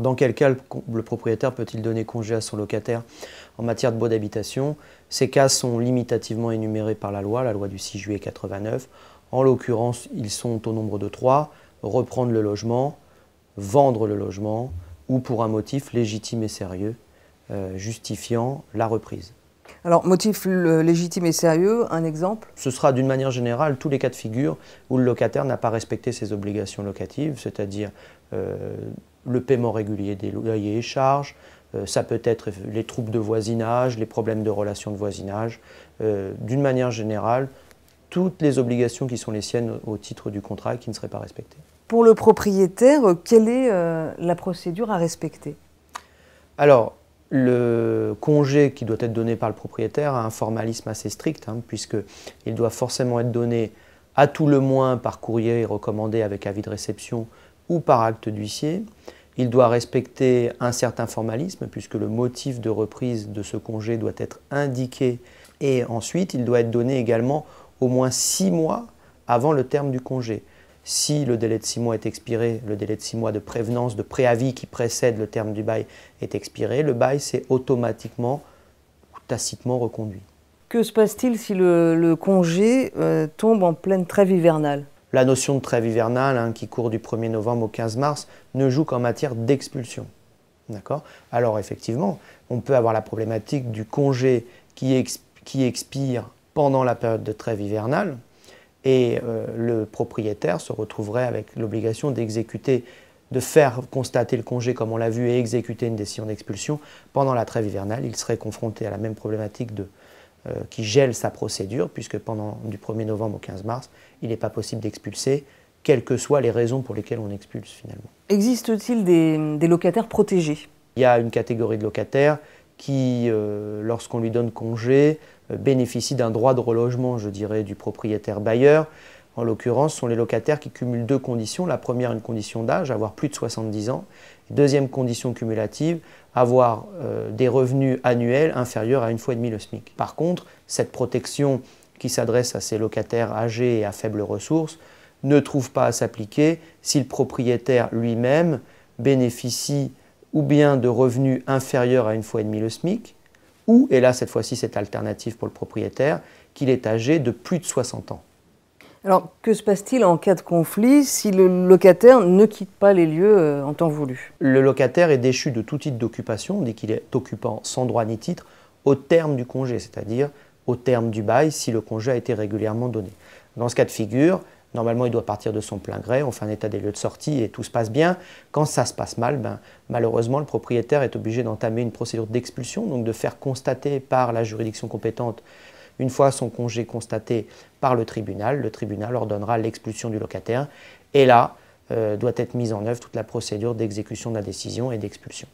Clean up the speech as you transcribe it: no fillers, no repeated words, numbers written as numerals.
Dans quel cas le propriétaire peut-il donner congé à son locataire en matière de baux d'habitation? Ces cas sont limitativement énumérés par la loi du 6 juillet 89. En l'occurrence, ils sont au nombre de 3, reprendre le logement, vendre le logement ou pour un motif légitime et sérieux justifiant la reprise. Alors, motif légitime et sérieux, un exemple? Ce sera d'une manière générale tous les cas de figure où le locataire n'a pas respecté ses obligations locatives, c'est-à-dire le paiement régulier des loyers et charges, ça peut être les troubles de voisinage, les problèmes de relations de voisinage. D'une manière générale, toutes les obligations qui sont les siennes au titre du contrat et qui ne seraient pas respectées. Pour le propriétaire, quelle est la procédure à respecter? Alors, le congé qui doit être donné par le propriétaire a un formalisme assez strict, puisqu'il doit forcément être donné à tout le moins par courrier recommandé avec avis de réception ou par acte d'huissier. Il doit respecter un certain formalisme, puisque le motif de reprise de ce congé doit être indiqué. Et ensuite, il doit être donné également au moins 6 mois avant le terme du congé. Si le délai de 6 mois est expiré, le délai de 6 mois de prévenance, de préavis qui précède le terme du bail est expiré, le bail s'est automatiquement ou tacitement reconduit. Que se passe-t-il si le congé tombe en pleine trêve hivernale? La notion de trêve hivernale, qui court du 1er novembre au 15 mars, ne joue qu'en matière d'expulsion. D'accord ? Alors effectivement, on peut avoir la problématique du congé qui expire pendant la période de trêve hivernale, et le propriétaire se retrouverait avec l'obligation d'exécuter, de faire constater le congé comme on l'a vu et exécuter une décision d'expulsion pendant la trêve hivernale. Il serait confronté à la même problématique qui gèle sa procédure, puisque du 1er novembre au 15 mars, il n'est pas possible d'expulser, quelles que soient les raisons pour lesquelles on expulse finalement. Existe-t-il des locataires protégés? Il y a une catégorie de locataires qui, lorsqu'on lui donne congé, bénéficient d'un droit de relogement, je dirais, du propriétaire bailleur. En l'occurrence, ce sont les locataires qui cumulent 2 conditions. La première, une condition d'âge, avoir plus de 70 ans. Deuxième condition cumulative, avoir des revenus annuels inférieurs à 1,5 fois le SMIC. Par contre, cette protection qui s'adresse à ces locataires âgés et à faibles ressources ne trouve pas à s'appliquer si le propriétaire lui-même bénéficie ou bien de revenus inférieurs à 1,5 fois le SMIC, ou, et là cette fois-ci c'est alternatif pour le propriétaire, qu'il est âgé de plus de 60 ans. Alors, que se passe-t-il en cas de conflit si le locataire ne quitte pas les lieux en temps voulu? Le locataire est déchu de tout titre d'occupation, dès qu'il est occupant sans droit ni titre, au terme du congé, c'est-à-dire au terme du bail si le congé a été régulièrement donné. Dans ce cas de figure, normalement il doit partir de son plein gré, on fait un état des lieux de sortie et tout se passe bien. Quand ça se passe mal, malheureusement le propriétaire est obligé d'entamer une procédure d'expulsion, donc de faire constater par la juridiction compétente. Une fois son congé constaté par le tribunal ordonnera l'expulsion du locataire et là doit être mise en œuvre toute la procédure d'exécution de la décision et d'expulsion.